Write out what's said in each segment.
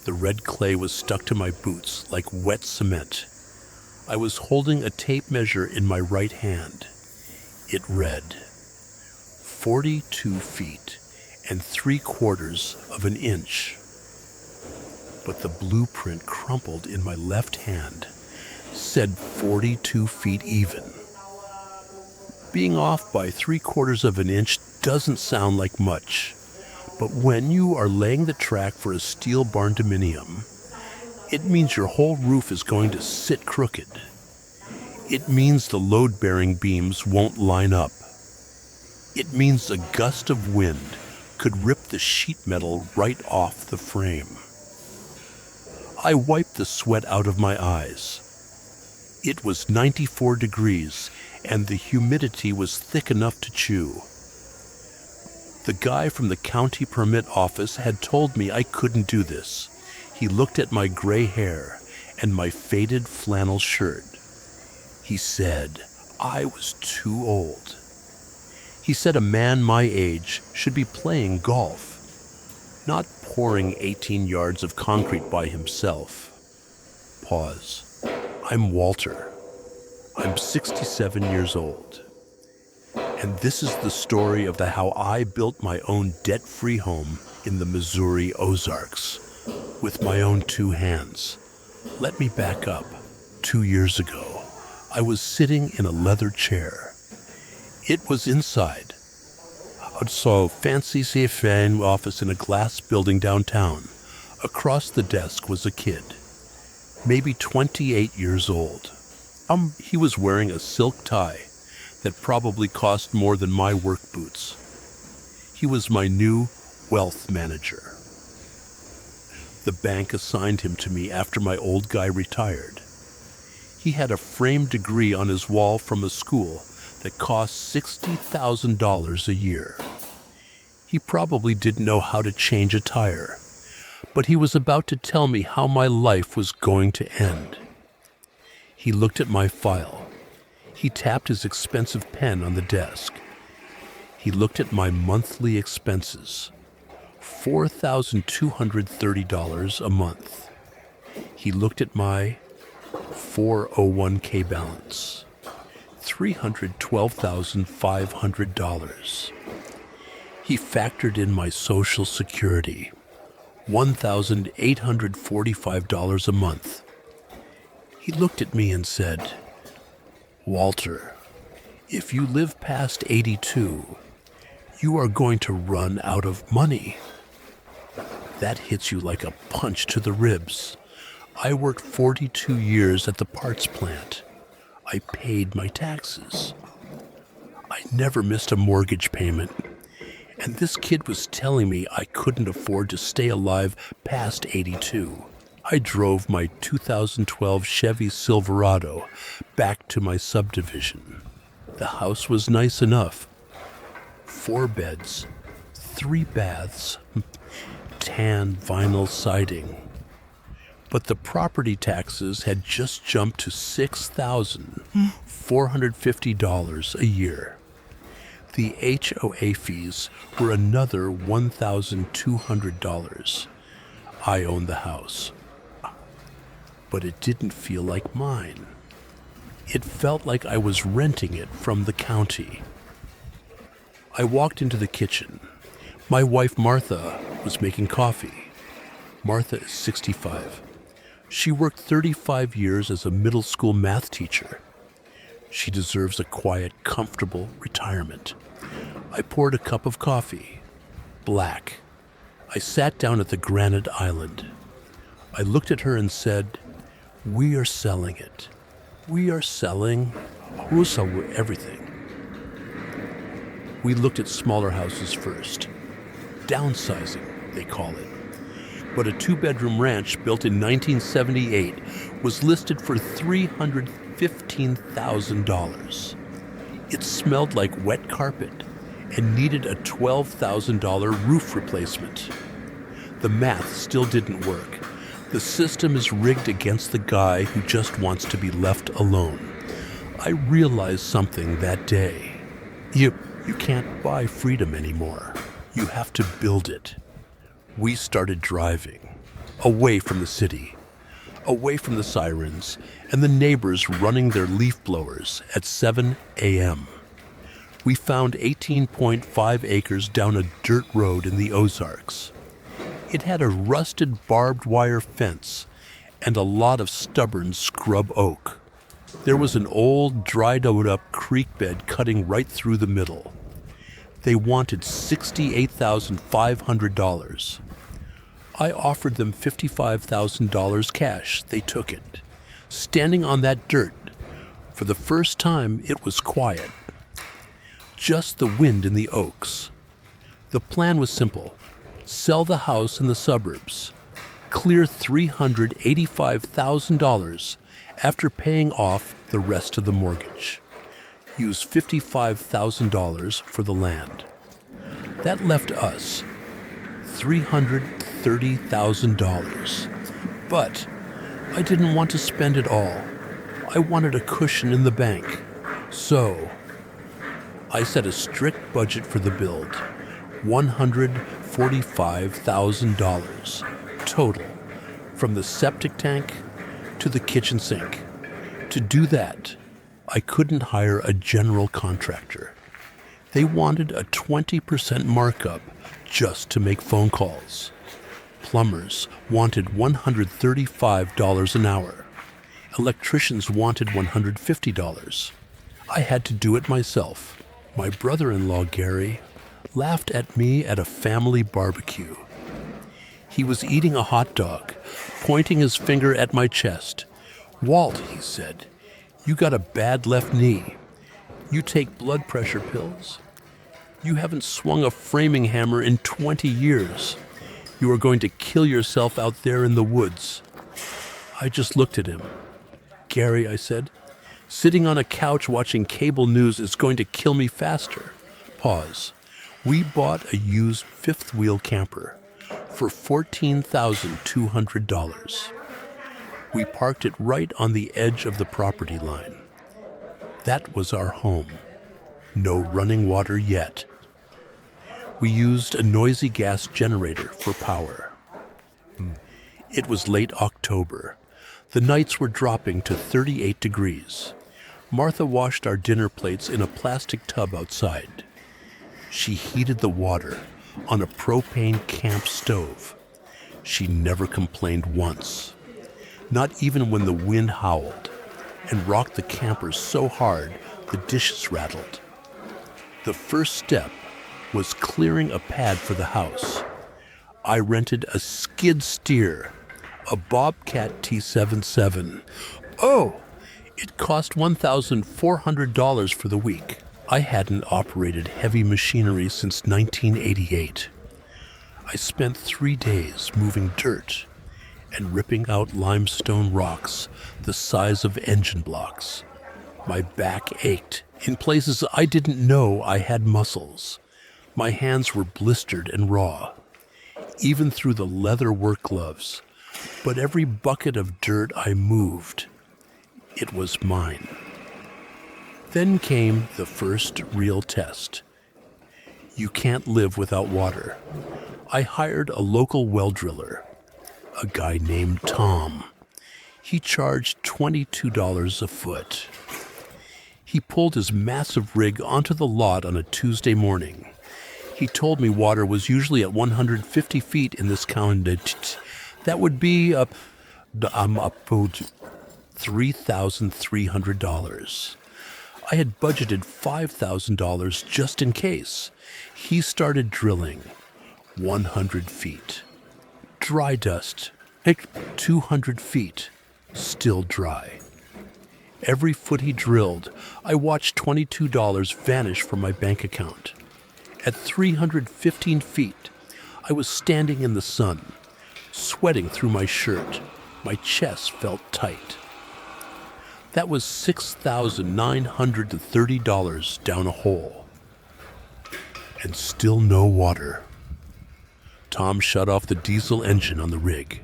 The red clay was stuck to my boots like wet cement. I was holding a tape measure in my right hand. It read 42 feet and 3/4 of an inch. But the blueprint crumpled in my left hand said 42 feet even. Being off by 3/4 of an inch doesn't sound like much, but when you are laying the track for a steel barndominium, it means your whole roof is going to sit crooked. It means the load-bearing beams won't line up. It means a gust of wind could rip the sheet metal right off the frame. I wiped the sweat out of my eyes. It was 94 degrees, and the humidity was thick enough to chew. The guy from the county permit office had told me I couldn't do this. He looked at my gray hair and my faded flannel shirt. He said I was too old. He said a man my age should be playing golf, not pouring 18 yards of concrete by himself. Pause. I'm Walter. I'm 67 years old. And this is the story of how I built my own debt-free home in the Missouri Ozarks with my own 2 hands. Let me back up. 2 years ago, I was sitting in a leather chair. It was inside. So fancy CFN office in a glass building downtown. Across the desk was a kid, maybe 28 years old. He was wearing a silk tie that probably cost more than my work boots. He was my new wealth manager. The bank assigned him to me after my old guy retired. He had a framed degree on his wall from a school that cost $60,000 a year. He probably didn't know how to change a tire, but he was about to tell me how my life was going to end. He looked at my file. He tapped his expensive pen on the desk. He looked at my monthly expenses, $4,230 a month. He looked at my 401k balance, $312,500. He factored in my Social Security, $1,845 a month. He looked at me and said, Walter, if you live past 82, you are going to run out of money. That hits you like a punch to the ribs. I worked 42 years at the parts plant. I paid my taxes. I never missed a mortgage payment. And this kid was telling me I couldn't afford to stay alive past 82. I drove my 2012 Chevy Silverado back to my subdivision. The house was nice enough. 4 beds, 3 baths, tan vinyl siding. But the property taxes had just jumped to $6,450 a year. The HOA fees were another $1,200. I owned the house. But it didn't feel like mine. It felt like I was renting it from the county. I walked into the kitchen. My wife, Martha, was making coffee. Martha is 65. She worked 35 years as a middle school math teacher. She deserves a quiet, comfortable retirement. I poured a cup of coffee, black. I sat down at the granite island. I looked at her and said, we are selling it. We are selling everything. We looked at smaller houses first. Downsizing, they call it. But a 2-bedroom ranch built in 1978 was listed for $315,000. It smelled like wet carpet and needed a $12,000 roof replacement. The math still didn't work. The system is rigged against the guy who just wants to be left alone. I realized something that day. You can't buy freedom anymore. You have to build it. We started driving. away from the city, away from the sirens and the neighbors running their leaf blowers at 7 a.m. We found 18.5 acres down a dirt road in the Ozarks. It had a rusted barbed wire fence and a lot of stubborn scrub oak. There was an old, dried-up creek bed cutting right through the middle. They wanted $68,500. I offered them $55,000 cash. They took it. Standing on that dirt, for the first time, it was quiet. Just the wind in the oaks. The plan was simple. Sell the house in the suburbs. Clear $385,000 after paying off the rest of the mortgage. Use $55,000 for the land. That left us $330,000. But I didn't want to spend it all. I wanted a cushion in the bank. So I set a strict budget for the build. $145,000 total, from the septic tank to the kitchen sink. To do that, I couldn't hire a general contractor. They wanted a 20% markup just to make phone calls. Plumbers wanted $135 an hour. Electricians wanted $150. I had to do it myself. My brother-in-law, Gary, laughed at me at a family barbecue. He was eating a hot dog, pointing his finger at my chest. "Walt," he said, "you got a bad left knee. You take blood pressure pills. You haven't swung a framing hammer in 20 years. You are going to kill yourself out there in the woods." I just looked at him. "Gary," I said, "sitting on a couch watching cable news is going to kill me faster." Pause. We bought a used fifth-wheel camper for $14,200. We parked it right on the edge of the property line. That was our home. No running water yet. We used a noisy gas generator for power. It was late October. The nights were dropping to 38 degrees. Martha washed our dinner plates in a plastic tub outside. She heated the water on a propane camp stove. She never complained once, not even when the wind howled and rocked the camper so hard the dishes rattled. The first step was clearing a pad for the house. I rented a skid steer, a Bobcat T77. Oh, it cost $1,400 for the week. I hadn't operated heavy machinery since 1988. I spent 3 days moving dirt and ripping out limestone rocks the size of engine blocks. My back ached in places I didn't know I had muscles. My hands were blistered and raw, even through the leather work gloves. But every bucket of dirt I moved, it was mine. Then came the first real test. You can't live without water. I hired a local well driller, a guy named Tom. He charged $22 a foot. He pulled his massive rig onto the lot on a Tuesday morning. He told me water was usually at 150 feet in this county. That would be up $3,300. I had budgeted $5,000 just in case. He started drilling 100 feet. Dry dust. 200 feet. Still dry. Every foot he drilled, I watched $22 vanish from my bank account. At 315 feet, I was standing in the sun, sweating through my shirt. My chest felt tight. That was $6,930 down a hole. And still no water. Tom shut off the diesel engine on the rig.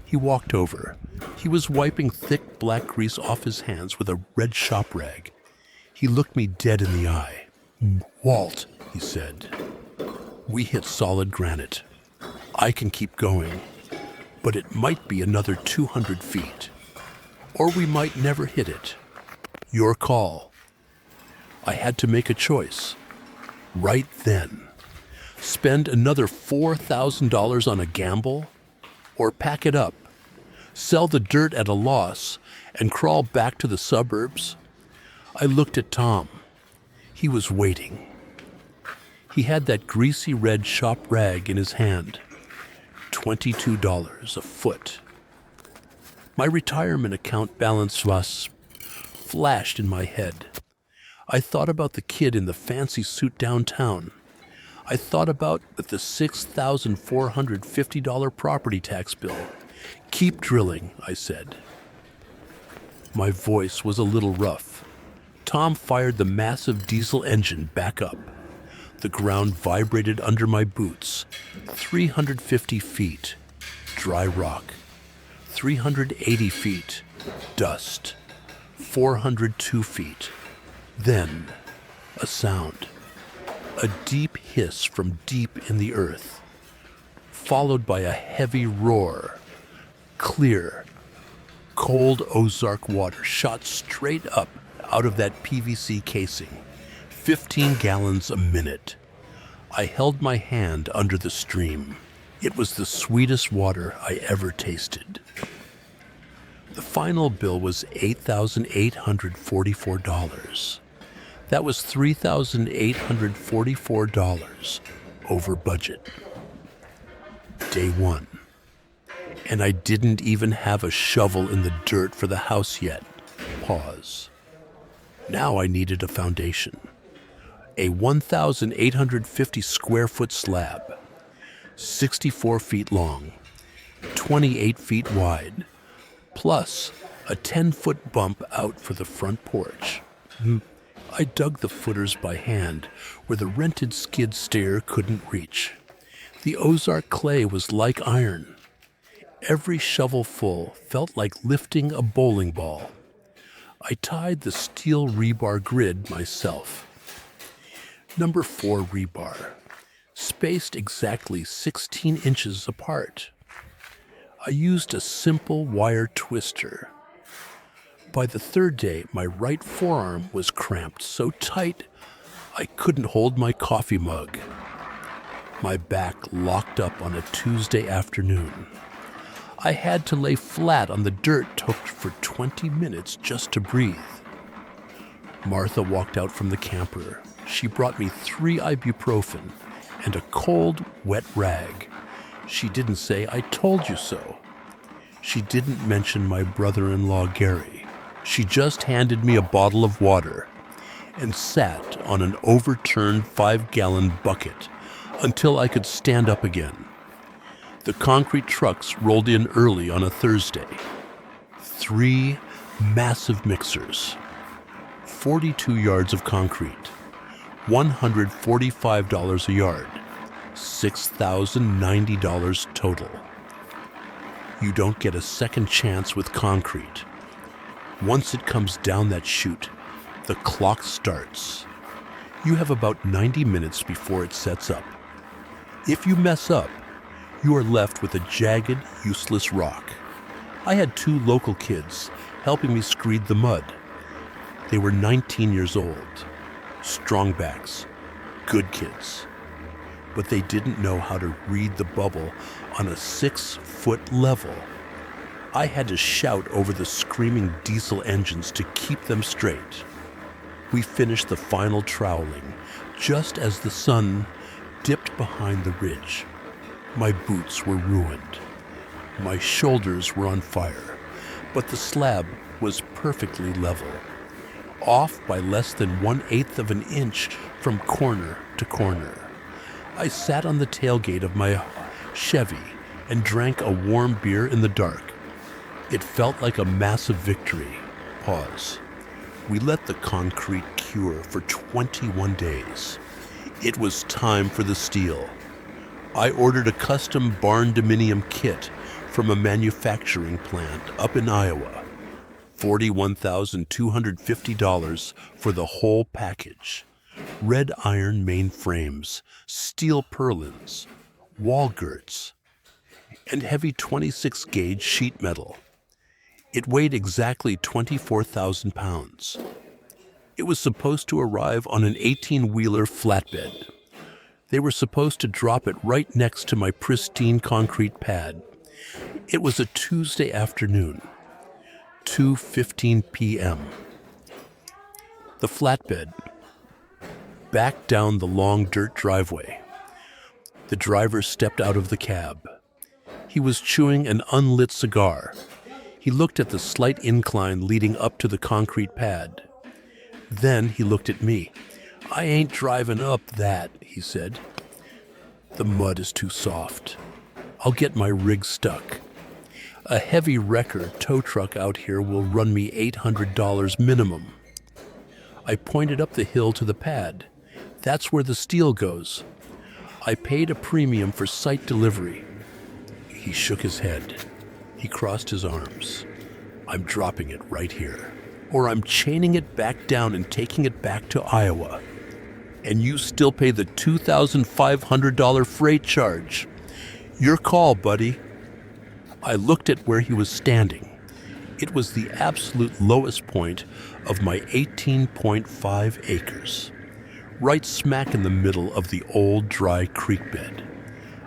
He walked over. He was wiping thick black grease off his hands with a red shop rag. He looked me dead in the eye. "Walt," he said, "we hit solid granite. I can keep going. but it might be another 200 feet. Or we might never hit it. Your call. I had to make a choice. Right then. Spend another $4,000 on a gamble? Or pack it up, sell the dirt at a loss, and crawl back to the suburbs? I looked at Tom. He was waiting. He had that greasy red shop rag in his hand. $22 a foot. My retirement account balance was flashed in my head. I thought about the kid in the fancy suit downtown. I thought about the $6,450 property tax bill. Keep drilling, I said. My voice was a little rough. Tom fired the massive diesel engine back up. The ground vibrated under my boots. 350 feet, dry rock. 380 feet, dust. 402 feet. Then, a sound. A deep hiss from deep in the earth, followed by a heavy roar. Clear, cold Ozark water shot straight up out of that PVC casing. 15 gallons a minute. I held my hand under the stream. It was the sweetest water I ever tasted. The final bill was $8,844. That was $3,844 over budget. Day one. And I didn't even have a shovel in the dirt for the house yet. Pause. Now I needed a foundation. A 1,850 square foot slab. 64 feet long. 28 feet wide. Plus a 10-foot bump out for the front porch. I dug the footers by hand where the rented skid steer couldn't reach. The Ozark clay was like iron. Every shovelful felt like lifting a bowling ball. I tied the steel rebar grid myself. Number 4 rebar, spaced exactly 16 inches apart. I used a simple wire twister. By the third day, my right forearm was cramped so tight I couldn't hold my coffee mug. My back locked up on a Tuesday afternoon. I had to lay flat on the dirt for 20 minutes just to breathe. Martha walked out from the camper. She brought me 3 ibuprofen and a cold, wet rag. She didn't say, "I told you so." She didn't mention my brother-in-law, Gary. She just handed me a bottle of water and sat on an overturned 5-gallon bucket until I could stand up again. The concrete trucks rolled in early on a Thursday. 3 massive mixers, 42 yards of concrete, $145 a yard, $6,090 total. You don't get a second chance with concrete. Once it comes down that chute, the clock starts. You have about 90 minutes before it sets up. If you mess up, you are left with a jagged, useless rock. I had 2 local kids helping me screed the mud. They were 19 years old, strongbacks, good kids. But they didn't know how to read the bubble on a 6-foot level. I had to shout over the screaming diesel engines to keep them straight. We finished the final troweling just as the sun dipped behind the ridge. My boots were ruined. My shoulders were on fire, but the slab was perfectly level, off by less than 1/8 of an inch from corner to corner. I sat on the tailgate of my Chevy and drank a warm beer in the dark. It felt like a massive victory. Pause. We let the concrete cure for 21 days. It was time for the steel. I ordered a custom Barndominium kit from a manufacturing plant up in Iowa. $41,250 for the whole package. Red iron main frames, steel purlins, wall girts, and heavy 26-gauge sheet metal. It weighed exactly 24,000 pounds. It was supposed to arrive on an 18-wheeler flatbed. They were supposed to drop it right next to my pristine concrete pad. It was a Tuesday afternoon, 2:15 p.m. The flatbed backed down the long dirt driveway. The driver stepped out of the cab. He was chewing an unlit cigar. He looked at the slight incline leading up to the concrete pad. Then he looked at me. "I ain't driving up that," he said. "The mud is too soft. I'll get my rig stuck. A heavy wrecker tow truck out here will run me $800 minimum." I pointed up the hill to the pad. "That's where the steel goes. I paid a premium for site delivery." He shook his head. He crossed his arms. "I'm dropping it right here. Or I'm chaining it back down and taking it back to Iowa. And you still pay the $2,500 freight charge. Your call, buddy." I looked at where he was standing. It was the absolute lowest point of my 18.5 acres, right smack in the middle of the old dry creek bed.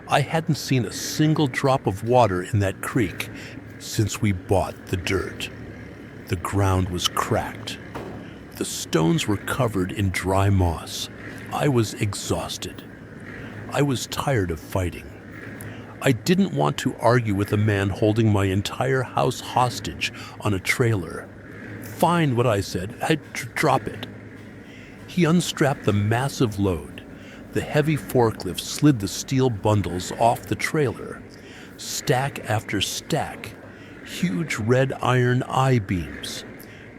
I hadn't seen a single drop of water in that creek since we bought the dirt. The ground was cracked. The stones were covered in dry moss. I was exhausted. I was tired of fighting. I didn't want to argue with a man holding my entire house hostage on a trailer. "Fine," what I said. "I'd drop it." He unstrapped the massive load. The heavy forklift slid the steel bundles off the trailer. Stack after stack. Huge red iron I-beams.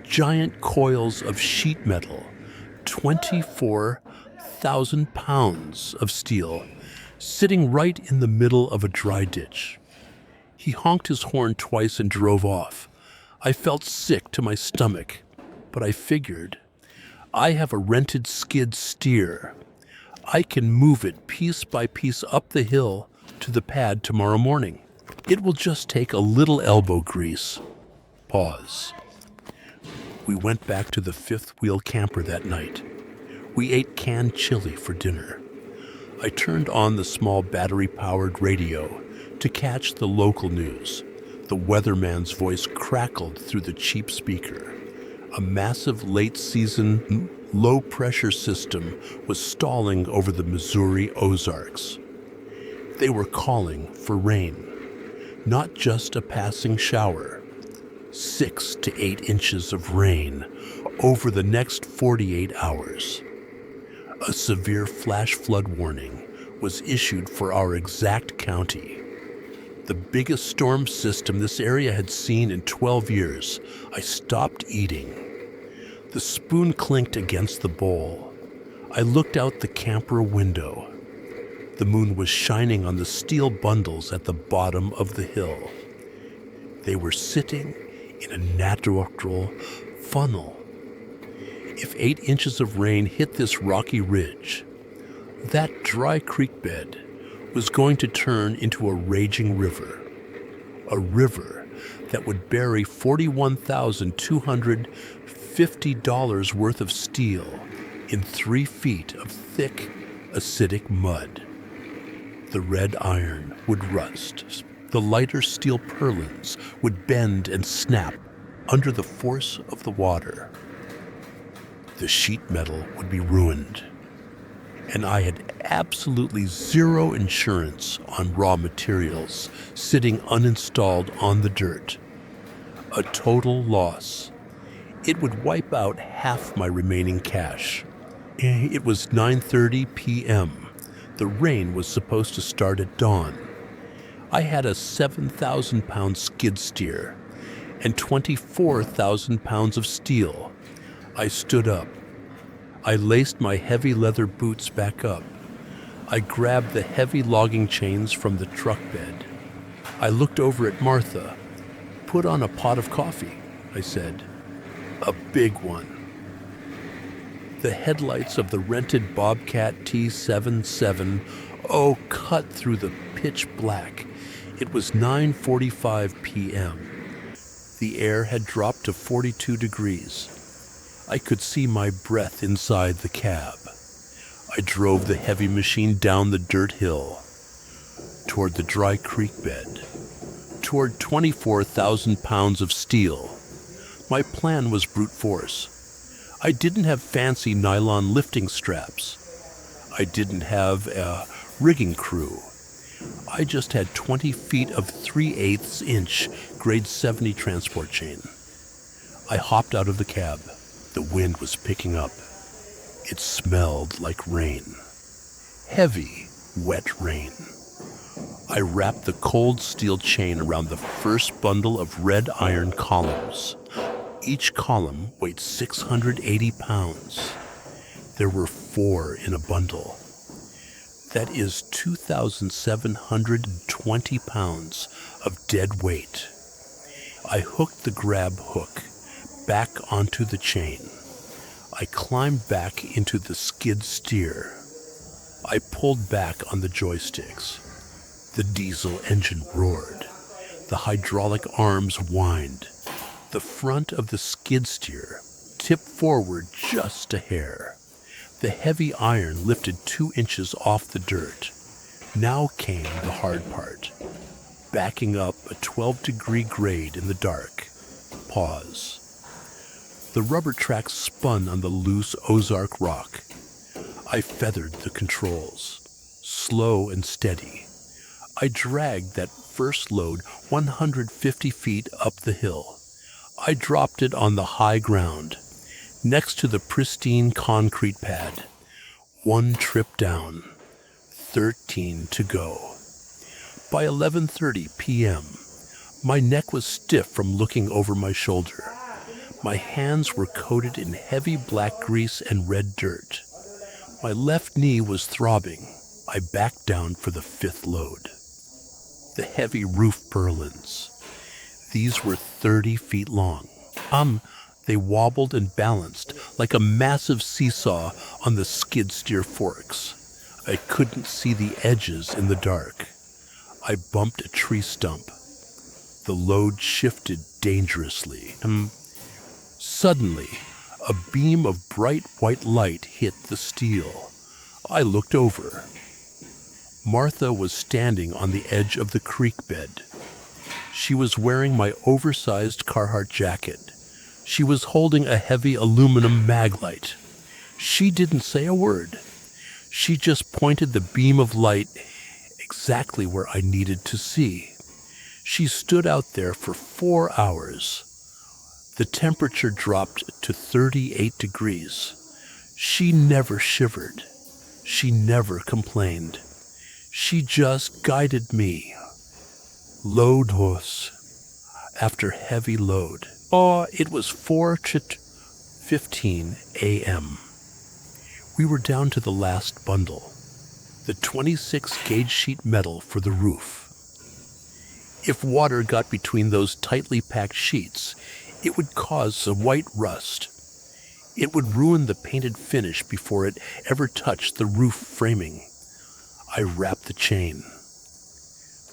Giant coils of sheet metal. 24,000 pounds of steel, sitting right in the middle of a dry ditch. He honked his horn twice and drove off. I felt sick to my stomach, but I figured, I have a rented skid steer. I can move it piece by piece up the hill to the pad tomorrow morning. It will just take a little elbow grease. Pause. We went back to the fifth-wheel camper that night. We ate canned chili for dinner. I turned on the small battery-powered radio to catch the local news. The weatherman's voice crackled through the cheap speaker. A massive late-season, low-pressure system was stalling over the Missouri Ozarks. They were calling for rain, not just a passing shower. 6 to 8 inches of rain over the next 48 hours. A severe flash flood warning was issued for our exact county. The biggest storm system this area had seen in 12 years. I stopped eating. The spoon clinked against the bowl. I looked out the camper window. The moon was shining on the steel bundles at the bottom of the hill. They were sitting in a natural funnel. If 8 inches of rain hit this rocky ridge, that dry creek bed was going to turn into a raging river. A river that would bury $41,250 worth of steel in 3 feet of thick, acidic mud. The red iron would rust. The lighter steel purlins would bend and snap under the force of the water. The sheet metal would be ruined. And I had absolutely zero insurance on raw materials sitting uninstalled on the dirt. A total loss. It would wipe out half my remaining cash. It was 9:30 p.m. The rain was supposed to start at dawn. I had a 7,000-pound skid steer and 24,000 pounds of steel. I stood up. I laced my heavy leather boots back up. I grabbed the heavy logging chains from the truck bed. I looked over at Martha. "Put on a pot of coffee," I said. "A big one." The headlights of the rented Bobcat T77 cut through the pitch black. It was 9:45 p.m. The air had dropped to 42 degrees. I could see my breath inside the cab. I drove the heavy machine down the dirt hill, toward the dry creek bed, toward 24,000 pounds of steel. My plan was brute force. I didn't have fancy nylon lifting straps. I didn't have a rigging crew. I just had 20 feet of 3/8 inch grade 70 transport chain. I hopped out of the cab. The wind was picking up. It smelled like rain. Heavy, wet rain. I wrapped the cold steel chain around the first bundle of red iron columns. Each column weighed 680 pounds. There were 4 in a bundle. That is 2,720 pounds of dead weight. I hooked the grab hook back onto the chain. I climbed back into the skid steer. I pulled back on the joysticks. The diesel engine roared. The hydraulic arms whined. The front of the skid steer tipped forward just a hair. The heavy iron lifted 2 inches off the dirt. Now came the hard part. Backing up a 12-degree grade in the dark. Pause. The rubber tracks spun on the loose Ozark rock. I feathered the controls. Slow and steady. I dragged that first load 150 feet up the hill. I dropped it on the high ground, next to the pristine concrete pad. 1 trip down, 13 to go. By 11:30 p.m., my neck was stiff from looking over my shoulder. My hands were coated in heavy black grease and red dirt. My left knee was throbbing. I backed down for the 5th load. The heavy roof purlins. These were 30 feet long. They wobbled and balanced like a massive seesaw on the skid steer forks. I couldn't see the edges in the dark. I bumped a tree stump. The load shifted dangerously. Suddenly, a beam of bright white light hit the steel. I looked over. Martha was standing on the edge of the creek bed. She was wearing my oversized Carhartt jacket. She was holding a heavy aluminum mag light. She didn't say a word. She just pointed the beam of light exactly where I needed to see. She stood out there for 4 hours. The temperature dropped to 38 degrees. She never shivered. She never complained. She just guided me. Load horse after heavy load. It was 4:15 a.m. We were down to the last bundle, the 26 gauge sheet metal for the roof. If water got between those tightly packed sheets, it would cause some white rust. It would ruin the painted finish before it ever touched the roof framing. I wrapped the chain.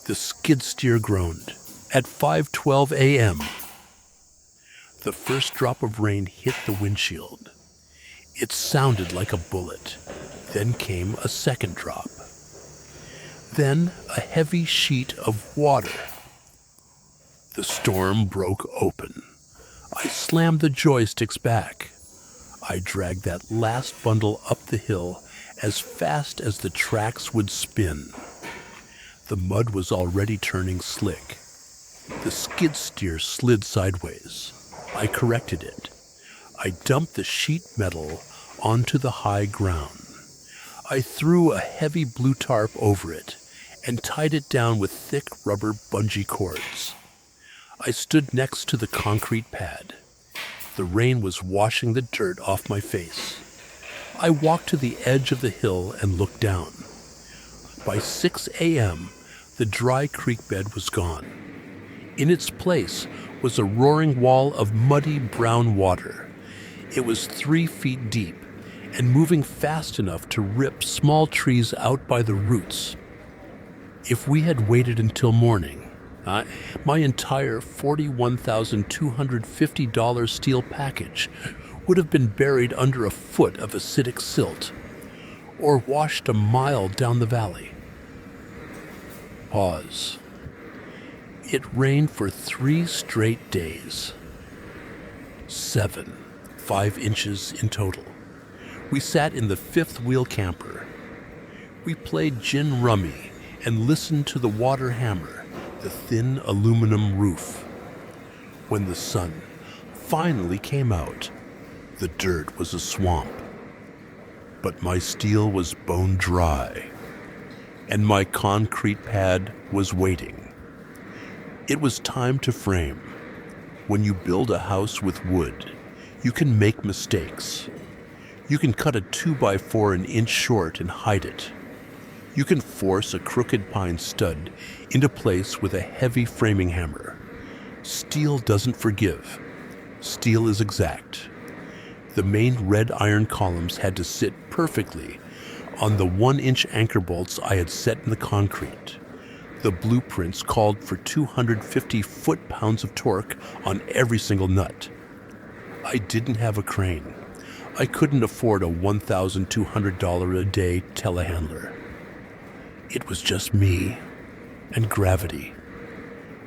The skid steer groaned. At 5:12 a.m., the first drop of rain hit the windshield. It sounded like a bullet. Then came a second drop. Then a heavy sheet of water. The storm broke open. I slammed the joysticks back. I dragged that last bundle up the hill as fast as the tracks would spin. The mud was already turning slick. The skid steer slid sideways. I corrected it. I dumped the sheet metal onto the high ground. I threw a heavy blue tarp over it and tied it down with thick rubber bungee cords. I stood next to the concrete pad. The rain was washing the dirt off my face. I walked to the edge of the hill and looked down. By 6 a.m., the dry creek bed was gone. In its place was a roaring wall of muddy brown water. It was 3 feet deep and moving fast enough to rip small trees out by the roots. If we had waited until morning, my entire $41,250 steel package would have been buried under a foot of acidic silt or washed a mile down the valley. Pause. It rained for 3 straight days. 5 inches in total. We sat in the fifth-wheel camper. We played gin rummy and listened to the water hammer the thin aluminum roof. When the sun finally came out, the dirt was a swamp. But my steel was bone dry, and my concrete pad was waiting. It was time to frame. When you build a house with wood, you can make mistakes. You can cut a 2x4 an inch short and hide it. You can force a crooked pine stud into place with a heavy framing hammer. Steel doesn't forgive. Steel is exact. The main red iron columns had to sit perfectly on the 1-inch anchor bolts I had set in the concrete. The blueprints called for 250 foot-pounds of torque on every single nut. I didn't have a crane. I couldn't afford a $1,200 a day telehandler. It was just me and gravity.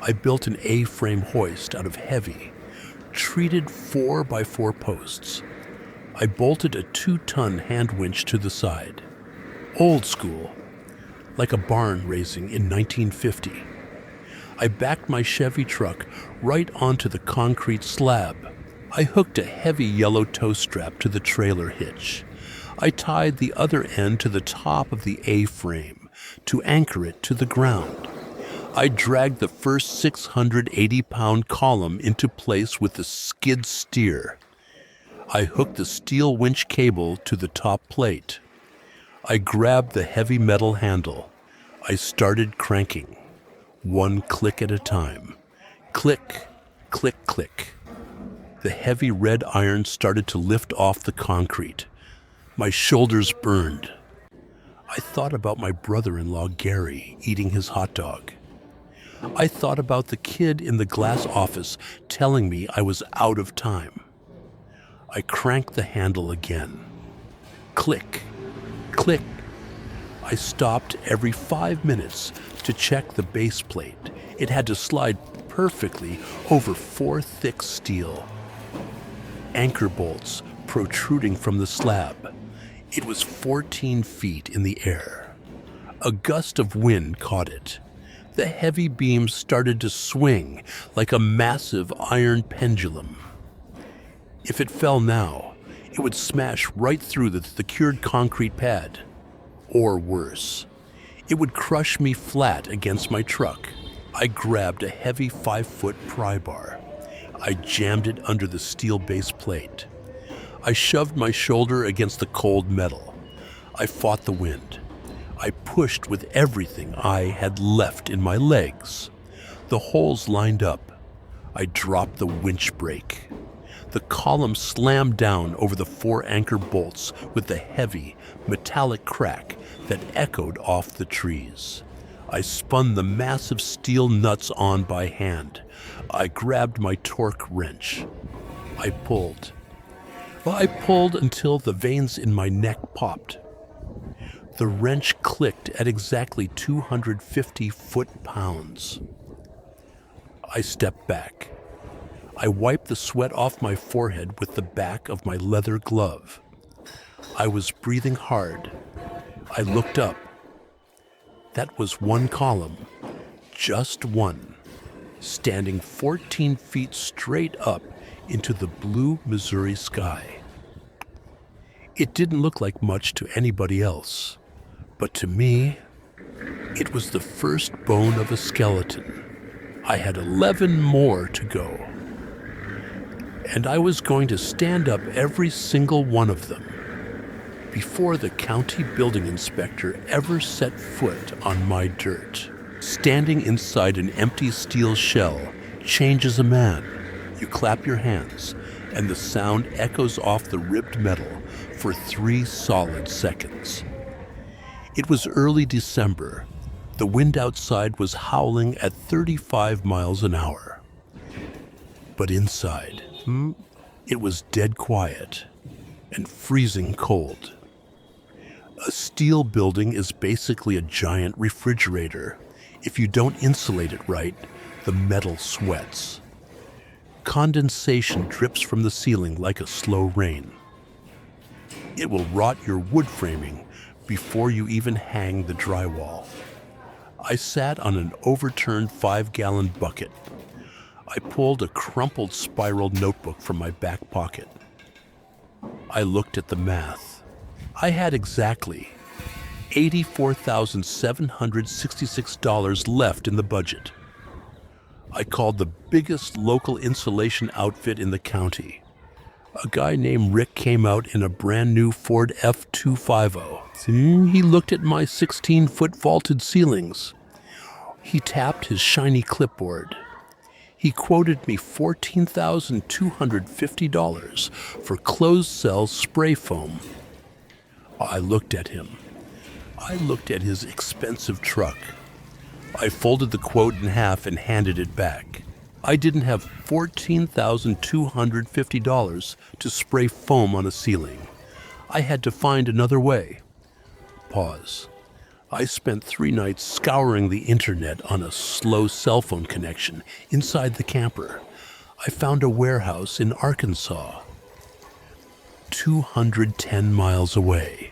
I built an A-frame hoist out of heavy, treated 4x4 posts. I bolted a 2-ton hand winch to the side. Old school, like a barn raising in 1950. I backed my Chevy truck right onto the concrete slab. I hooked a heavy yellow tow strap to the trailer hitch. I tied the other end to the top of the A-frame to anchor it to the ground. I dragged the first 680-pound column into place with a skid steer. I hooked the steel winch cable to the top plate. I grabbed the heavy metal handle. I started cranking, 1 click at a time. Click, click, click. The heavy red iron started to lift off the concrete. My shoulders burned. I thought about my brother-in-law Gary eating his hot dog. I thought about the kid in the glass office telling me I was out of time. I cranked the handle again. Click, click. I stopped every 5 minutes to check the base plate. It had to slide perfectly over 4 thick steel anchor bolts protruding from the slab. It was 14 feet in the air. A gust of wind caught it. The heavy beams started to swing like a massive iron pendulum. If it fell now, it would smash right through the secured concrete pad. Or worse, it would crush me flat against my truck. I grabbed a heavy 5-foot pry bar. I jammed it under the steel base plate. I shoved my shoulder against the cold metal. I fought the wind. I pushed with everything I had left in my legs. The holes lined up. I dropped the winch brake. The column slammed down over the 4 anchor bolts with a heavy, metallic crack that echoed off the trees. I spun the massive steel nuts on by hand. I grabbed my torque wrench. I pulled. I pulled until the veins in my neck popped. The wrench clicked at exactly 250 foot-pounds. I stepped back. I wiped the sweat off my forehead with the back of my leather glove. I was breathing hard. I looked up. That was 1 column, just 1, standing 14 feet straight up into the blue Missouri sky. It didn't look like much to anybody else, but to me, it was the first bone of a skeleton. I had 11 more to go, and I was going to stand up every single one of them before the county building inspector ever set foot on my dirt. Standing inside an empty steel shell changes a man. You clap your hands, and the sound echoes off the ribbed metal for 3 solid seconds. It was early December. The wind outside was howling at 35 miles an hour. But inside, it was dead quiet and freezing cold. A steel building is basically a giant refrigerator. If you don't insulate it right, the metal sweats. Condensation drips from the ceiling like a slow rain. It will rot your wood framing before you even hang the drywall. I sat on an overturned 5-gallon bucket. I pulled a crumpled spiral notebook from my back pocket. I looked at the math. I had exactly $84,766 left in the budget. I called the biggest local insulation outfit in the county. A guy named Rick came out in a brand new Ford F250. He looked at my 16-foot vaulted ceilings. He tapped his shiny clipboard. He quoted me $14,250 for closed-cell spray foam. I looked at him. I looked at his expensive truck. I folded the quote in half and handed it back. I didn't have $14,250 to spray foam on a ceiling. I had to find another way. Pause. I spent 3 nights scouring the internet on a slow cell phone connection inside the camper. I found a warehouse in Arkansas, 210 miles away.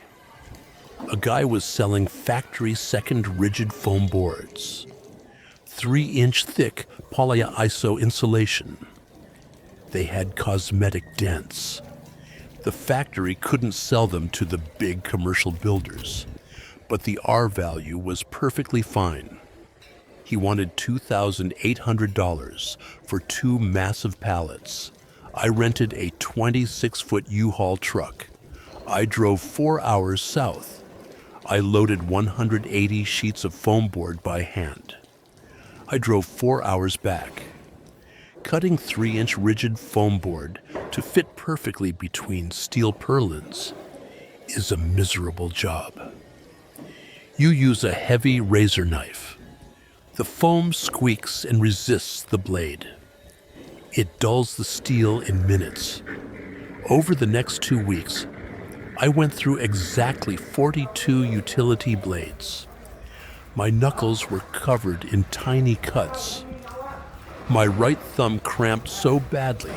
A guy was selling factory second rigid foam boards, 3-inch thick polyiso insulation. They had cosmetic dents. The factory couldn't sell them to the big commercial builders, but the R value was perfectly fine. He wanted $2,800 for 2 massive pallets. I rented a 26-foot U-Haul truck. I drove 4 hours south. I loaded 180 sheets of foam board by hand. I drove 4 hours back. Cutting 3-inch rigid foam board to fit perfectly between steel purlins is a miserable job. You use a heavy razor knife. The foam squeaks and resists the blade. It dulls the steel in minutes. Over the next 2 weeks, I went through exactly 42 utility blades. My knuckles were covered in tiny cuts. My right thumb cramped so badly,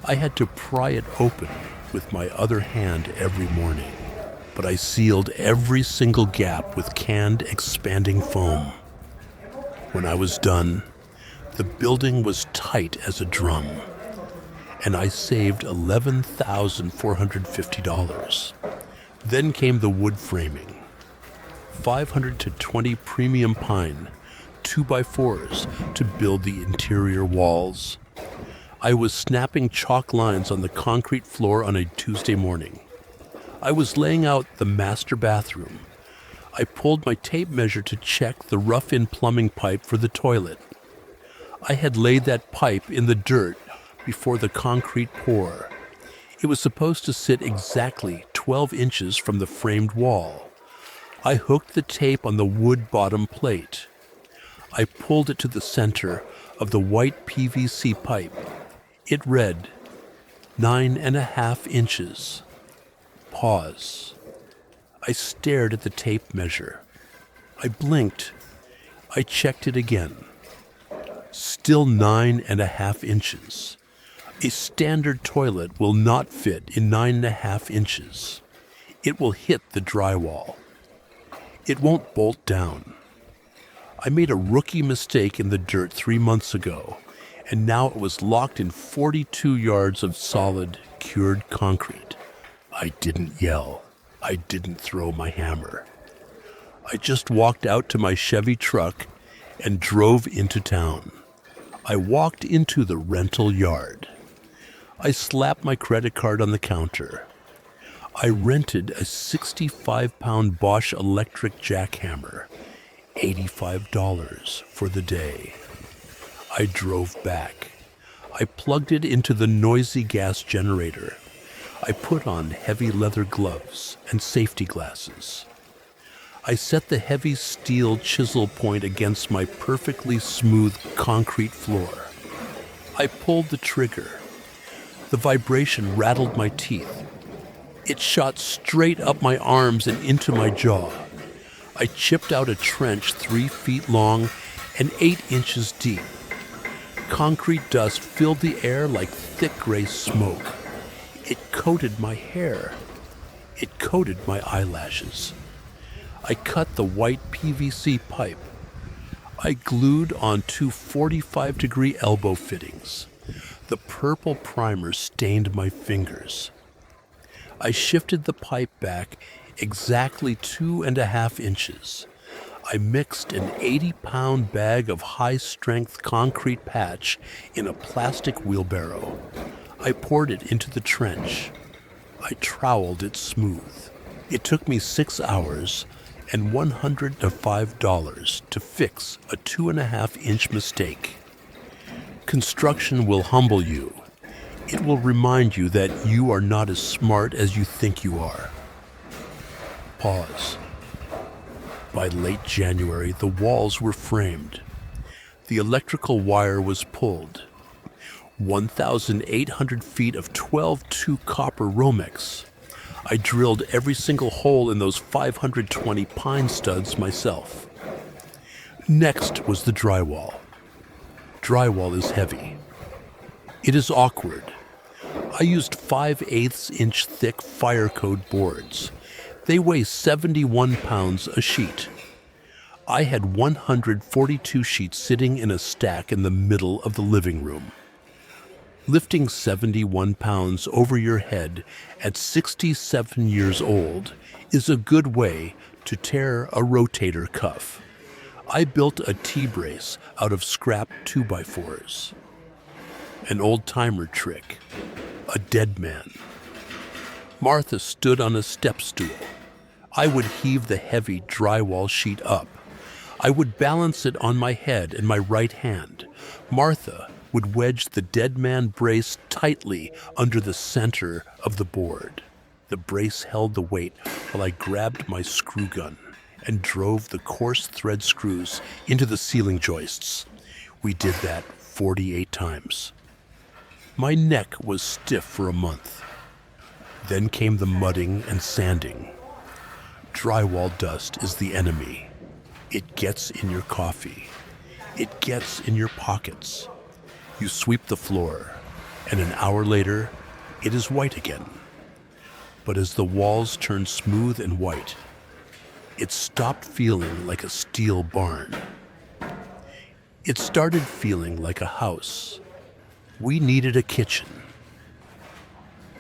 I had to pry it open with my other hand every morning. But I sealed every single gap with canned expanding foam. When I was done, the building was tight as a drum, and I saved $11,450. Then came the wood framing. 520 premium pine, 2x4s to build the interior walls. I was snapping chalk lines on the concrete floor on a Tuesday morning. I was laying out the master bathroom. I pulled my tape measure to check the rough-in plumbing pipe for the toilet. I had laid that pipe in the dirt before the concrete pour. It was supposed to sit exactly 12 inches from the framed wall. I hooked the tape on the wood bottom plate. I pulled it to the center of the white PVC pipe. It read 9.5 inches. Pause. I stared at the tape measure. I blinked. I checked it again. Still 9.5 inches. A standard toilet will not fit in 9.5 inches. It will hit the drywall. It won't bolt down. I made a rookie mistake in the dirt 3 months ago, and now it was locked in 42 yards of solid, cured concrete. I didn't yell. I didn't throw my hammer. I just walked out to my Chevy truck and drove into town. I walked into the rental yard. I slapped my credit card on the counter. I rented a 65-pound Bosch electric jackhammer, $85 for the day. I drove back. I plugged it into the noisy gas generator. I put on heavy leather gloves and safety glasses. I set the heavy steel chisel point against my perfectly smooth concrete floor. I pulled the trigger. The vibration rattled my teeth. It shot straight up my arms and into my jaw. I chipped out a trench 3 feet long and 8 inches deep. Concrete dust filled the air like thick gray smoke. It coated my hair. It coated my eyelashes. I cut the white PVC pipe. I glued on 2 45-degree elbow fittings. The purple primer stained my fingers. I shifted the pipe back exactly 2.5 inches. I mixed an 80-pound bag of high-strength concrete patch in a plastic wheelbarrow. I poured it into the trench. I troweled it smooth. It took me 6 hours and $105 to fix a 2.5-inch mistake. Construction will humble you. It will remind you that you are not as smart as you think you are. Pause. By late January, the walls were framed. The electrical wire was pulled. 1,800 feet of 12-2 copper Romex. I drilled every single hole in those 520 pine studs myself. Next was the drywall. Drywall is heavy. It is awkward. I used 5/8 inch thick fire code boards. They weigh 71 pounds a sheet. I had 142 sheets sitting in a stack in the middle of the living room. Lifting 71 pounds over your head at 67 years old is a good way to tear a rotator cuff. I built a T-brace out of scrap 2x4s. An old-timer trick. A dead man. Martha stood on a step stool. I would heave the heavy drywall sheet up. I would balance it on my head and my right hand. Martha would wedge the dead man brace tightly under the center of the board. The brace held the weight while I grabbed my screw gun and drove the coarse thread screws into the ceiling joists. We did that 48 times. My neck was stiff for a month. Then came the mudding and sanding. Drywall dust is the enemy. It gets in your coffee. It gets in your pockets. You sweep the floor, and an hour later, it is white again. But as the walls turned smooth and white, it stopped feeling like a steel barn. It started feeling like a house. We needed a kitchen.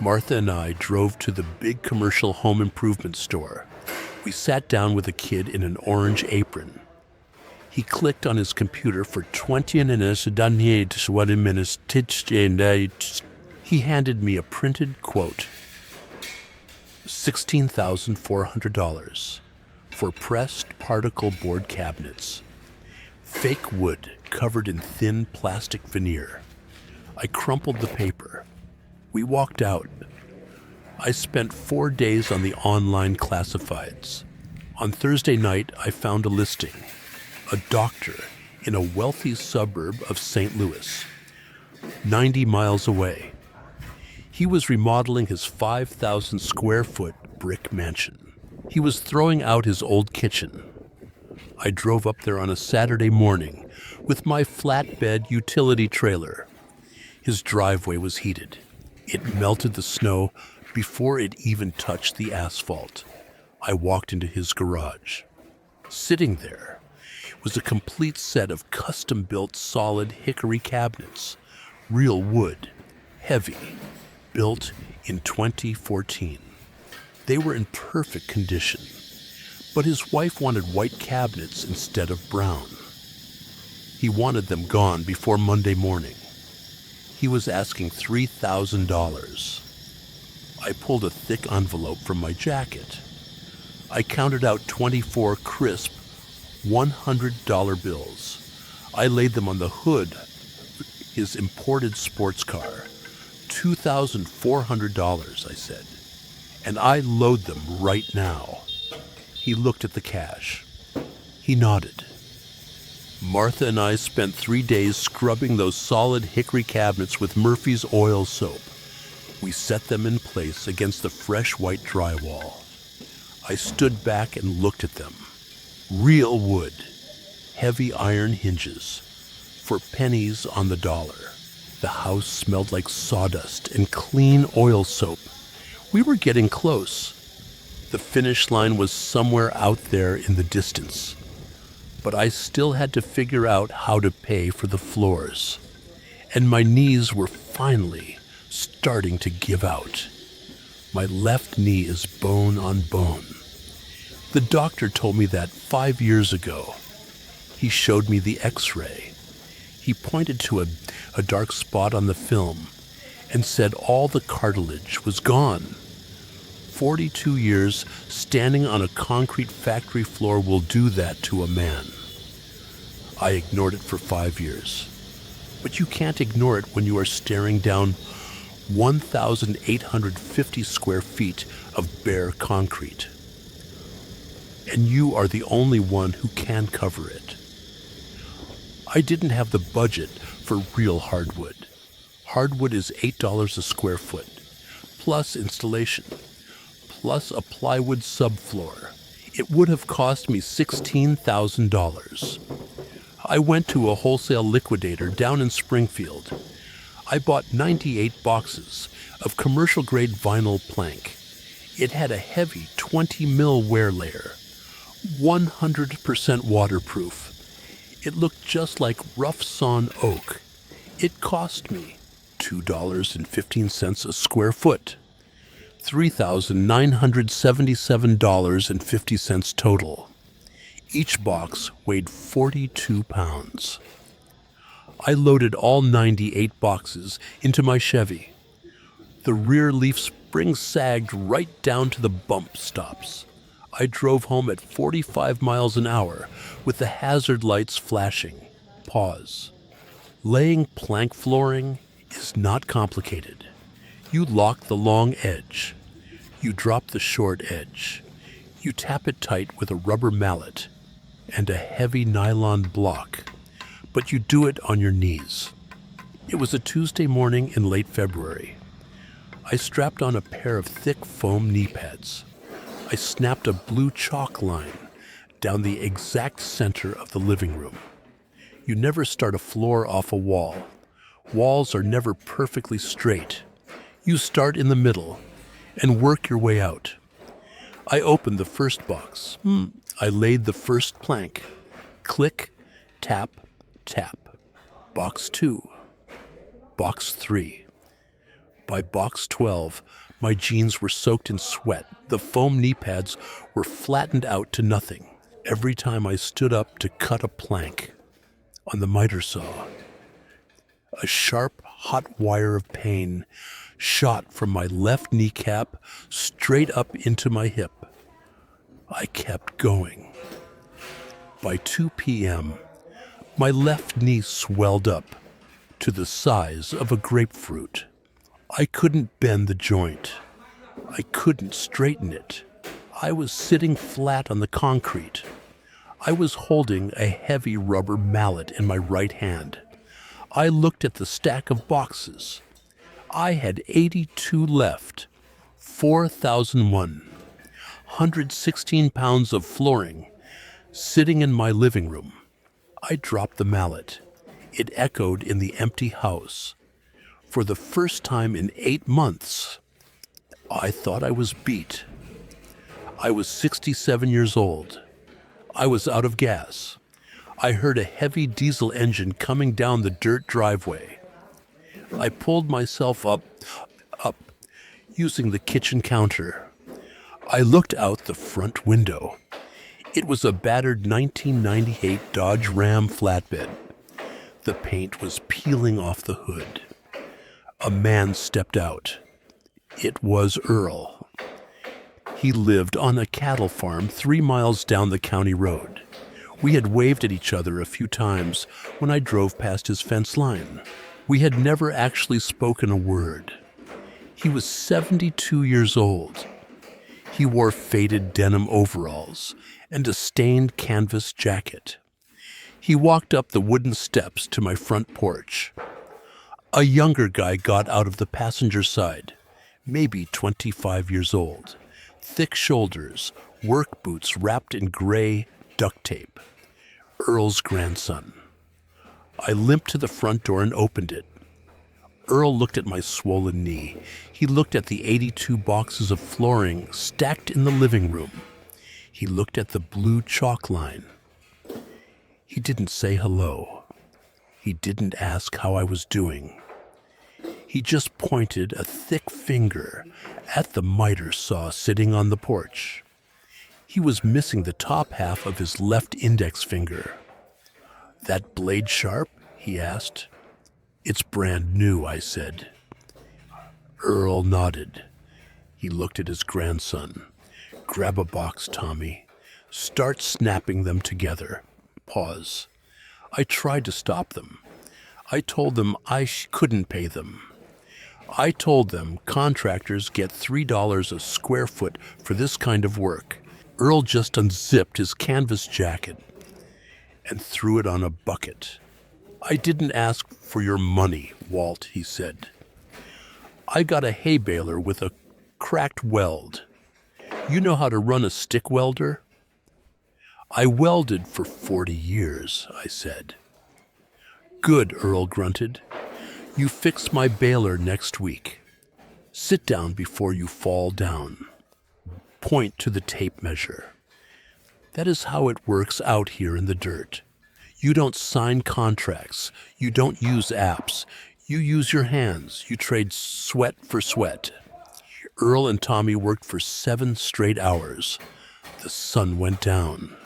Martha and I drove to the big commercial home improvement store. We sat down with a kid in an orange apron. He clicked on his computer for 20 minutes. He handed me a printed quote. $16,400 for pressed particle board cabinets. Fake wood covered in thin plastic veneer. I crumpled the paper. We walked out. I spent 4 days on the online classifieds. On Thursday night, I found a listing. A doctor in a wealthy suburb of St. Louis, 90 miles away. He was remodeling his 5,000 square foot brick mansion. He was throwing out his old kitchen. I drove up there on a Saturday morning with my flatbed utility trailer. His driveway was heated. It melted the snow before it even touched the asphalt. I walked into his garage. Sitting there was a complete set of custom-built solid hickory cabinets, real wood, heavy, built in 2014. They were in perfect condition, but his wife wanted white cabinets instead of brown. He wanted them gone before Monday morning. He was asking $3,000. I pulled a thick envelope from my jacket. I counted out 24 crisp $100 bills. I laid them on the hood of his imported sports car. $2,400, I said. And I load them right now. He looked at the cash. He nodded. Martha and I spent 3 days scrubbing those solid hickory cabinets with Murphy's oil soap. We set them in place against the fresh white drywall. I stood back and looked at them. Real wood, heavy iron hinges, for pennies on the dollar. The house smelled like sawdust and clean oil soap. We were getting close. The finish line was somewhere out there in the distance. But I still had to figure out how to pay for the floors. And my knees were finally starting to give out. My left knee is bone on bone. The doctor told me that 5 years ago. He showed me the x-ray. He pointed to a dark spot on the film and said all the cartilage was gone. 42 years standing on a concrete factory floor will do that to a man. I ignored it for 5 years. But you can't ignore it when you are staring down 1,850 square feet of bare concrete. And you are the only one who can cover it. I didn't have the budget for real hardwood. Hardwood is $8 a square foot, plus installation, plus a plywood subfloor. It would have cost me $16,000. I went to a wholesale liquidator down in Springfield. I bought 98 boxes of commercial-grade vinyl plank. It had a heavy 20 mil wear layer, 100% waterproof. It looked just like rough sawn oak. It cost me $2.15 a square foot, $3,977.50 total. Each box weighed 42 pounds. I loaded all 98 boxes into my Chevy. The rear leaf springs sagged right down to the bump stops. I drove home at 45 miles an hour with the hazard lights flashing. Pause. Laying plank flooring is not complicated. You lock the long edge. You drop the short edge. You tap it tight with a rubber mallet and a heavy nylon block, but you do it on your knees. It was a Tuesday morning in late February. I strapped on a pair of thick foam knee pads. I snapped a blue chalk line down the exact center of the living room. You never start a floor off a wall. Walls are never perfectly straight. You start in the middle and work your way out. I opened the first box. I laid the first plank. Click, tap, tap. Box 2. Box 3. By box 12, my jeans were soaked in sweat. The foam knee pads were flattened out to nothing every time I stood up to cut a plank on the miter saw. A sharp, hot wire of pain shot from my left kneecap straight up into my hip. I kept going. By 2 p.m., my left knee swelled up to the size of a grapefruit. I couldn't bend the joint. I couldn't straighten it. I was sitting flat on the concrete. I was holding a heavy rubber mallet in my right hand. I looked at the stack of boxes. I had 82 left, 4,001, 116 pounds of flooring sitting in my living room. I dropped the mallet. It echoed in the empty house. For the first time in 8 months, I thought I was beat. I was 67 years old. I was out of gas. I heard a heavy diesel engine coming down the dirt driveway. I pulled myself up, using the kitchen counter. I looked out the front window. It was a battered 1998 Dodge Ram flatbed. The paint was peeling off the hood. A man stepped out. It was Earl. He lived on a cattle farm 3 miles down the county road. We had waved at each other a few times when I drove past his fence line. We had never actually spoken a word. He was 72 years old. He wore faded denim overalls and a stained canvas jacket. He walked up the wooden steps to my front porch. A younger guy got out of the passenger side, maybe 25 years old, thick shoulders, work boots wrapped in gray duct tape. Earl's grandson. I limped to the front door and opened it. Earl looked at my swollen knee. He looked at the 82 boxes of flooring stacked in the living room. He looked at the blue chalk line. He didn't say hello. He didn't ask how I was doing. He just pointed a thick finger at the miter saw sitting on the porch. He was missing the top half of his left index finger. "That blade sharp?" he asked. "It's brand new," I said. Earl nodded. He looked at his grandson. "Grab a box, Tommy. Start snapping them together." Pause. I tried to stop them. I told them I couldn't pay them. I told them contractors get $3 a square foot for this kind of work. Earl just unzipped his canvas jacket and threw it on a bucket. "I didn't ask for your money, Walt," he said. "I got a hay baler with a cracked weld. You know how to run a stick welder?" "I welded for 40 years, I said. "Good," Earl grunted. "You fix my baler next week. Sit down before you fall down. Point to the tape measure. That is how it works out here in the dirt. You don't sign contracts. You don't use apps. You use your hands. You trade sweat for sweat." Earl and Tommy worked for 7 straight hours. The sun went down.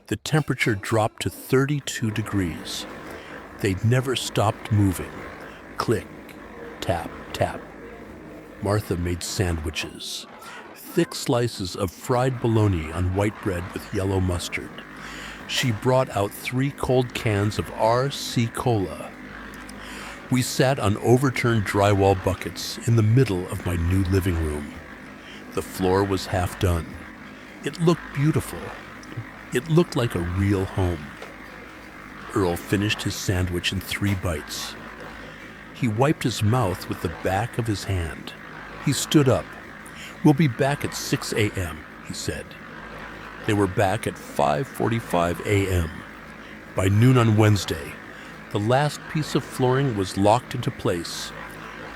The temperature dropped to 32 degrees. They never stopped moving. Click, tap, tap. Martha made sandwiches. Thick slices of fried bologna on white bread with yellow mustard. She brought out 3 cold cans of RC Cola. We sat on overturned drywall buckets in the middle of my new living room. The floor was half done. It looked beautiful. It looked like a real home. Earl finished his sandwich in 3 bites. He wiped his mouth with the back of his hand. He stood up. "We'll be back at 6 a.m., he said. They were back at 5:45 a.m. By noon on Wednesday, the last piece of flooring was locked into place,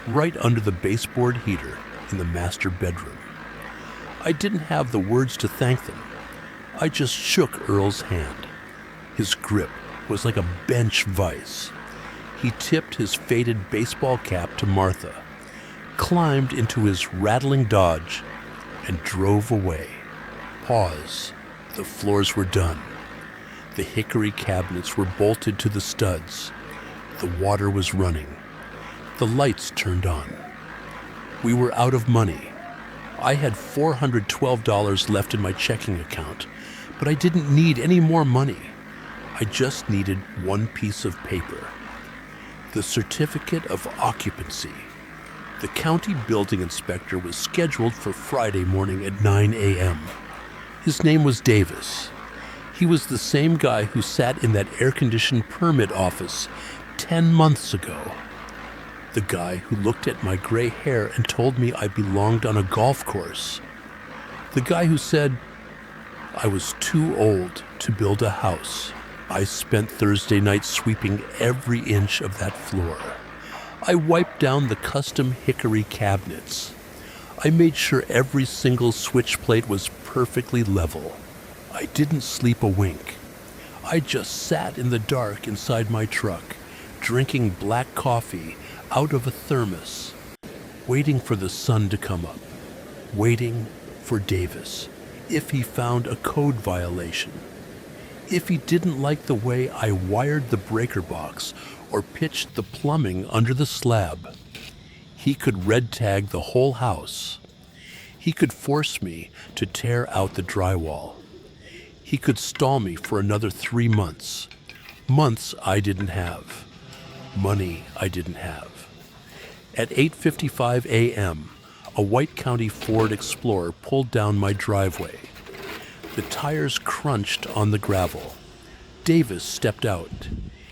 right under the baseboard heater in the master bedroom. I didn't have the words to thank them. I just shook Earl's hand. His grip was like a bench vise. He tipped his faded baseball cap to Martha, climbed into his rattling Dodge, and drove away. Pause. The floors were done. The hickory cabinets were bolted to the studs. The water was running. The lights turned on. We were out of money. I had $412 left in my checking account, but I didn't need any more money. I just needed one piece of paper. The certificate of occupancy. The county building inspector was scheduled for Friday morning at 9 a.m. His name was Davis. He was the same guy who sat in that air-conditioned permit office 10 months ago. The guy who looked at my gray hair and told me I belonged on a golf course. The guy who said I was too old to build a house. I spent Thursday night sweeping every inch of that floor. I wiped down the custom hickory cabinets. I made sure every single switch plate was perfectly level. I didn't sleep a wink. I just sat in the dark inside my truck, drinking black coffee out of a thermos, waiting for the sun to come up, waiting for Davis, if he found a code violation. If he didn't like the way I wired the breaker box or pitched the plumbing under the slab, he could red tag the whole house. He could force me to tear out the drywall. He could stall me for another 3 months. Months I didn't have. Money I didn't have. At 8:55 a.m., A White County Ford Explorer pulled down my driveway. The tires crunched on the gravel. Davis stepped out.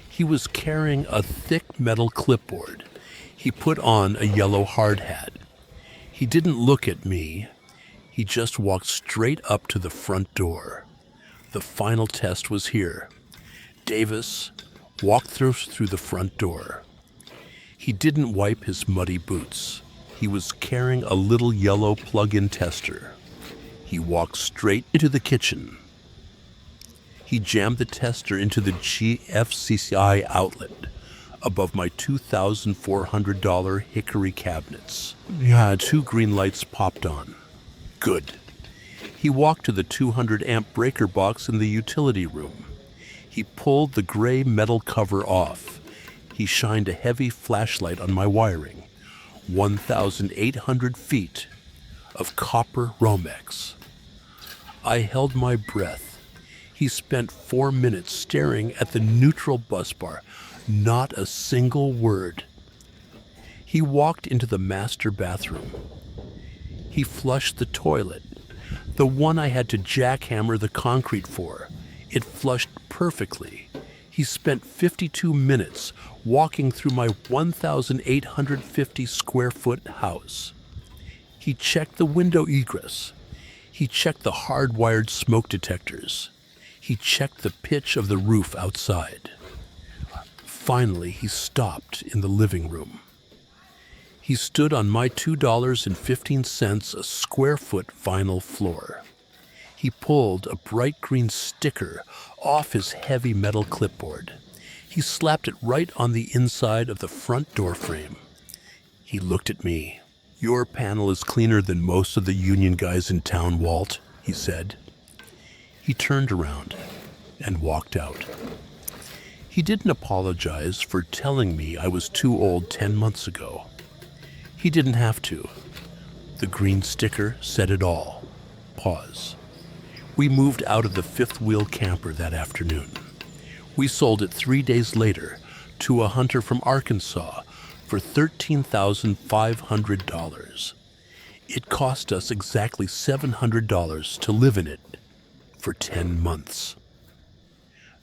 He was carrying a thick metal clipboard. He put on a yellow hard hat. He didn't look at me. He just walked straight up to the front door. The final test was here. Davis walked through the front door. He didn't wipe his muddy boots. He was carrying a little yellow plug-in tester. He walked straight into the kitchen. He jammed the tester into the GFCI outlet above my $2,400 hickory cabinets. Yeah, 2 green lights popped on. Good. He walked to the 200-amp breaker box in the utility room. He pulled the gray metal cover off. He shined a heavy flashlight on my wiring. 1,800 feet of copper Romex. I held my breath. He spent 4 minutes staring at the neutral bus bar. Not a single word. He walked into the master bathroom. He flushed the toilet, the one I had to jackhammer the concrete for. It flushed perfectly. He spent 52 minutes walking through my 1,850 square foot house. He checked the window egress. He checked the hardwired smoke detectors. He checked the pitch of the roof outside. Finally, he stopped in the living room. He stood on my $2.15 a square foot vinyl floor. He pulled a bright green sticker off his heavy metal clipboard. He slapped it right on the inside of the front door frame. He looked at me. "Your panel is cleaner than most of the union guys in town, Walt," he said. He turned around and walked out. He didn't apologize for telling me I was too old 10 months ago. He didn't have to. The green sticker said it all. Pause. We moved out of the fifth-wheel camper that afternoon. We sold it 3 days later to a hunter from Arkansas for $13,500. It cost us exactly $700 to live in it for 10 months.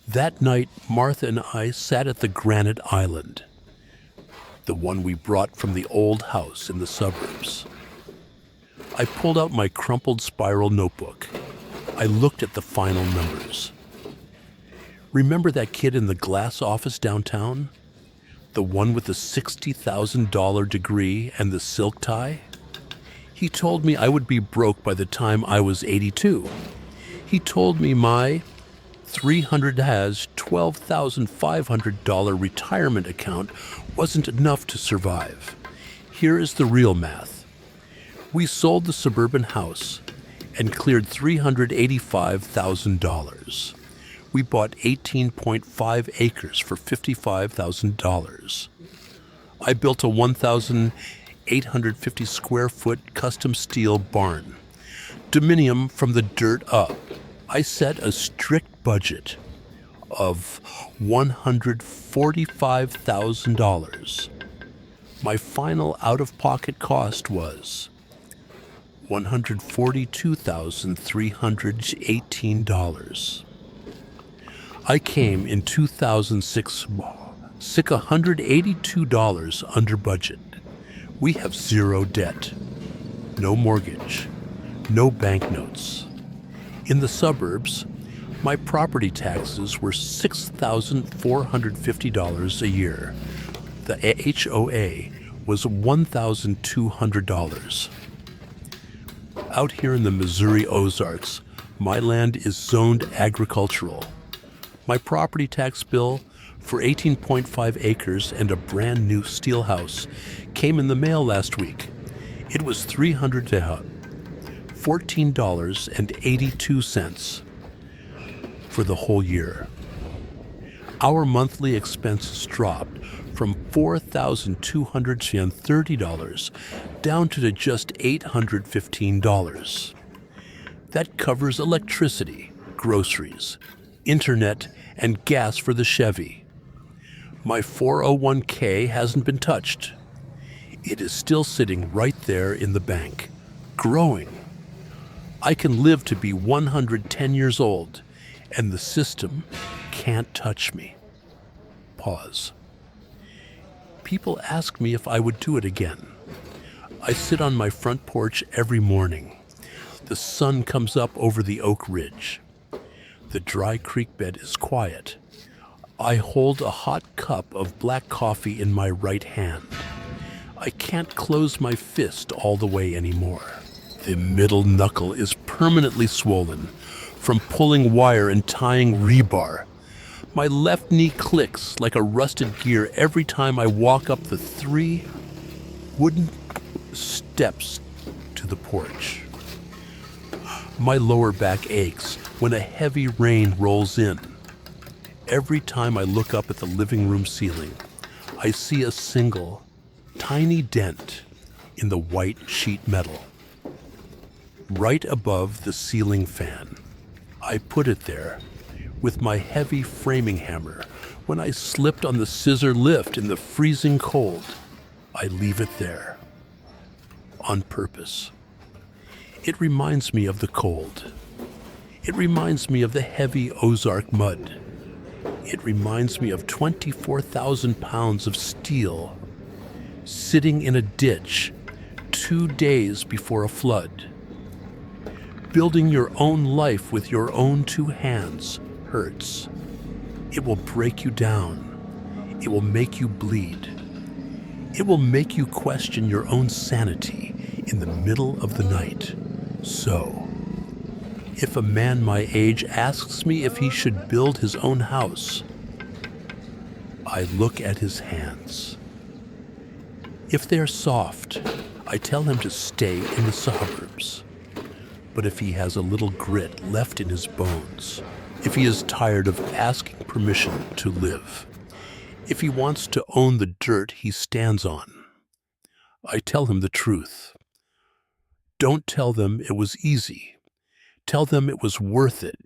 That night, Martha and I sat at the granite island, the one we brought from the old house in the suburbs. I pulled out my crumpled spiral notebook. I looked at the final numbers. Remember that kid in the glass office downtown? The one with the $60,000 degree and the silk tie? He told me I would be broke by the time I was 82. He told me my $12,500 retirement account wasn't enough to survive. Here is the real math. We sold the suburban house and cleared $385,000. We bought 18.5 acres for $55,000. I built a 1,850 square foot custom steel barn. Dominium from the dirt up. I set a strict budget of $145,000. My final out-of-pocket cost was $142,318. I came in 2006, sick $182 under budget. We have zero debt, no mortgage, no banknotes. In the suburbs, my property taxes were $6,450 a year. The HOA was $1,200. Out here in the Missouri Ozarks, my land is zoned agricultural. My property tax bill for 18.5 acres and a brand new steel house came in the mail last week. It was $14.82 for the whole year. Our monthly expenses dropped from $4,230 down to just $815. That covers electricity, groceries, internet, and gas for the Chevy. My 401k hasn't been touched. It is still sitting right there in the bank, growing. I can live to be 110 years old, and the system can't touch me. Pause. People ask me if I would do it again. I sit on my front porch every morning. The sun comes up over the oak ridge. The dry creek bed is quiet. I hold a hot cup of black coffee in my right hand. I can't close my fist all the way anymore. The middle knuckle is permanently swollen from pulling wire and tying rebar. My left knee clicks like a rusted gear every time I walk up the 3 wooden steps to the porch. My lower back aches when a heavy rain rolls in. Every time I look up at the living room ceiling, I see a single, tiny dent in the white sheet metal. Right above the ceiling fan. I put it there with my heavy framing hammer. When I slipped on the scissor lift in the freezing cold, I leave it there. On purpose. It reminds me of the cold. It reminds me of the heavy Ozark mud. It reminds me of 24,000 pounds of steel sitting in a ditch 2 days before a flood. Building your own life with your own 2 hands hurts. It will break you down. It will make you bleed. It will make you question your own sanity in the middle of the night. So, if a man my age asks me if he should build his own house, I look at his hands. If they're soft, I tell him to stay in the suburbs. But if he has a little grit left in his bones, if he is tired of asking permission to live, if he wants to own the dirt he stands on, I tell him the truth. Don't tell them it was easy. Tell them it was worth it